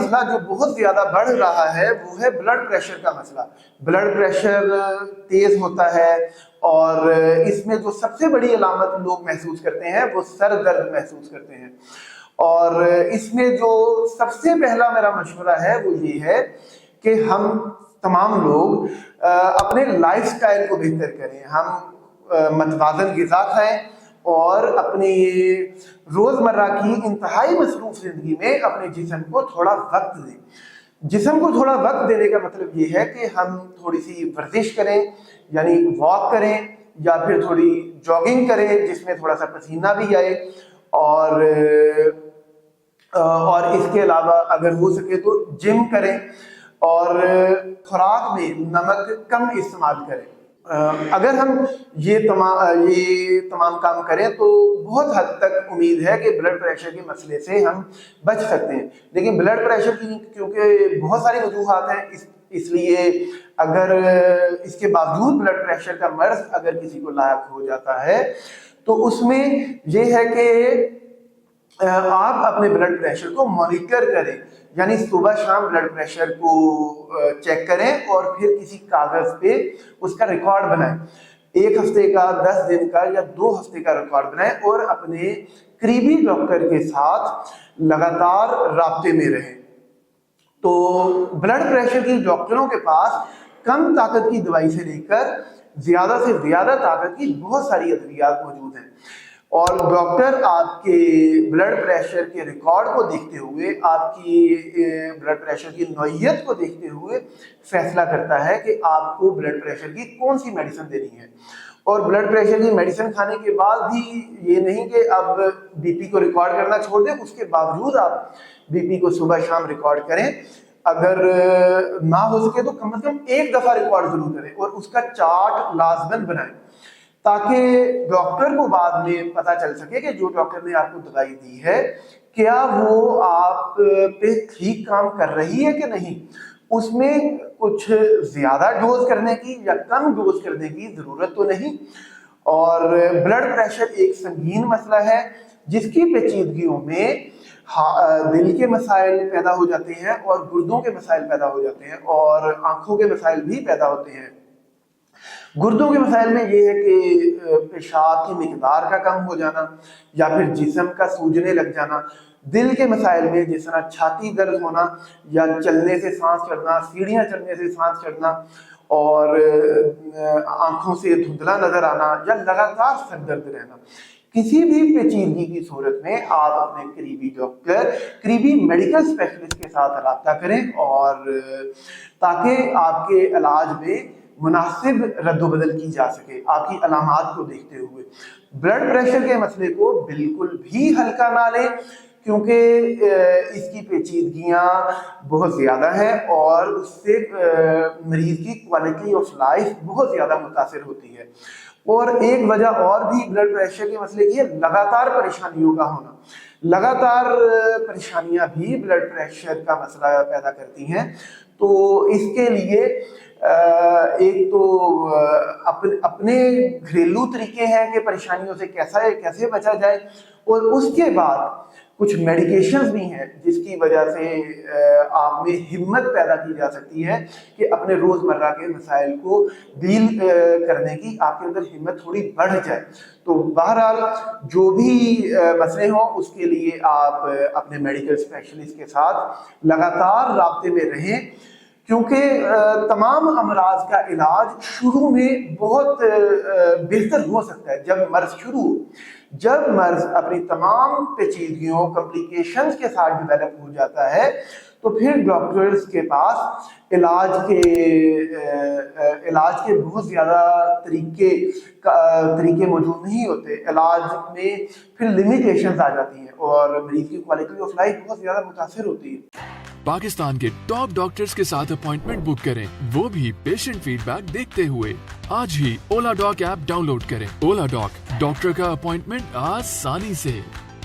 مسئلہ جو بہت زیادہ بڑھ رہا ہے وہ ہے بلڈ پریشر کا مسئلہ. بلڈ پریشر تیز ہوتا ہے اور اس میں جو سب سے بڑی علامت لوگ محسوس کرتے ہیں وہ سر درد محسوس کرتے ہیں. اور اس میں جو سب سے پہلا میرا مشورہ ہے وہ یہ ہے کہ ہم تمام لوگ اپنے لائف سٹائل کو بہتر کریں. ہم متوازن غذا کھائیں اور اپنی روزمرہ کی انتہائی مصروف زندگی میں اپنے جسم کو تھوڑا وقت دیں. جسم کو تھوڑا وقت دینے کا مطلب یہ ہے کہ ہم تھوڑی سی ورزش کریں, یعنی واک کریں یا پھر تھوڑی جاگنگ کریں جس میں تھوڑا سا پسینہ بھی آئے, اور اس کے علاوہ اگر ہو سکے تو جم کریں اور خوراک میں نمک کم استعمال کریں. اگر ہم یہ تمام کام کریں تو بہت حد تک امید ہے کہ بلڈ پریشر کے مسئلے سے ہم بچ سکتے ہیں. لیکن بلڈ پریشر کی کیونکہ بہت ساری وجوہات ہیں, اس لیے اگر اس کے باوجود بلڈ پریشر کا مرض اگر کسی کو لاحق ہو جاتا ہے تو اس میں یہ ہے کہ آپ اپنے بلڈ پریشر کو مانیٹر کریں, یعنی صبح شام بلڈ پریشر کو چیک کریں اور پھر کسی کاغذ پہ اس کا ریکارڈ بنائیں. 1 ہفتے کا, 10 دن کا یا 2 ہفتے کا ریکارڈ بنائیں اور اپنے قریبی ڈاکٹر کے ساتھ لگاتار رابطے میں رہیں. تو بلڈ پریشر کی ڈاکٹروں کے پاس کم طاقت کی دوائی سے لے کر زیادہ سے زیادہ طاقت کی بہت ساری ادویات موجود ہیں, اور ڈاکٹر آپ کے بلڈ پریشر کے ریکارڈ کو دیکھتے ہوئے, آپ کی بلڈ پریشر کی نوعیت کو دیکھتے ہوئے فیصلہ کرتا ہے کہ آپ کو بلڈ پریشر کی کون سی میڈیسن دینی ہے. اور بلڈ پریشر کی میڈیسن کھانے کے بعد بھی یہ نہیں کہ اب بی پی کو ریکارڈ کرنا چھوڑ دیں, اس کے باوجود آپ بی پی کو صبح شام ریکارڈ کریں. اگر نہ ہو سکے تو کم از کم 1 دفعہ ریکارڈ ضرور کریں اور اس کا چارٹ لازماً بنائیں, تاکہ ڈاکٹر کو بعد میں پتا چل سکے کہ جو ڈاکٹر نے آپ کو دوائی دی ہے کیا وہ آپ پہ ٹھیک کام کر رہی ہے کہ نہیں, اس میں کچھ زیادہ ڈوز کرنے کی یا کم ڈوز کرنے کی ضرورت تو نہیں. اور بلڈ پریشر ایک سنگین مسئلہ ہے جس کی پیچیدگیوں میں دل کے مسائل پیدا ہو جاتے ہیں اور گردوں کے مسائل پیدا ہو جاتے ہیں اور آنکھوں کے مسائل بھی پیدا ہوتے ہیں. گردوں کے مسائل میں یہ ہے کہ پیشاب کی مقدار کا کم ہو جانا یا پھر جسم کا سوجنے لگ جانا. دل کے مسائل میں جس طرح چھاتی درد ہونا یا چلنے سے سانس چڑھنا, سیڑھیاں چڑھنے سے سانس چڑھنا اور آنکھوں سے دھندلا نظر آنا یا لگاتار سر درد رہنا. کسی بھی پیچیدگی کی صورت میں آپ اپنے قریبی ڈاکٹر, قریبی میڈیکل اسپیشلسٹ کے ساتھ رابطہ کریں اور تاکہ آپ کے علاج میں مناسب رد و بدل کی جا سکے آپ کی علامات کو دیکھتے ہوئے. بلڈ پریشر کے مسئلے کو بالکل بھی ہلکا نہ لیں کیونکہ اس کی پیچیدگیاں بہت زیادہ ہیں اور اس سے مریض کی کوالٹی آف لائف بہت زیادہ متاثر ہوتی ہے. اور ایک وجہ اور بھی بلڈ پریشر کے مسئلے کی ہے لگاتار پریشانیوں کا ہونا. لگاتار پریشانیاں بھی بلڈ پریشر کا مسئلہ پیدا کرتی ہیں. تو اس کے لیے ایک تو اپنے گھریلو طریقے ہیں کہ پریشانیوں سے کیسے بچا جائے, اور اس کے بعد کچھ میڈیکیشنز بھی ہیں جس کی وجہ سے آپ میں ہمت پیدا کی جا سکتی ہے کہ اپنے روزمرہ کے مسائل کو ڈیل کرنے کی آپ کے اندر ہمت تھوڑی بڑھ جائے. تو بہرحال جو بھی مسئلے ہوں اس کے لیے آپ اپنے میڈیکل اسپیشلسٹ کے ساتھ لگاتار رابطے میں رہیں, کیونکہ تمام امراض کا علاج شروع میں بہت بہتر ہو سکتا ہے جب مرض شروع ہو. جب مرض اپنی تمام پیچیدگیوں کمپلیکیشنز کے ساتھ ڈیولپ ہو جاتا ہے تو پھر ڈاکٹرز کے پاس علاج کے بہت زیادہ طریقے موجود نہیں ہوتے. علاج میں پھر لمیٹیشنز آ جاتی ہیں اور مریض کی کوالٹی آف لائف بہت زیادہ متاثر ہوتی ہے. پاکستان کے ٹاپ ڈاکٹرز کے ساتھ اپوائنٹمنٹ بک کریں, وہ بھی پیشنٹ فیڈ بیک دیکھتے ہوئے. آج ہی اولا ڈاک ایپ ڈاؤن لوڈ کریں. اولا ڈاک, ڈاکٹر کا اپوائنٹمنٹ آسانی سے.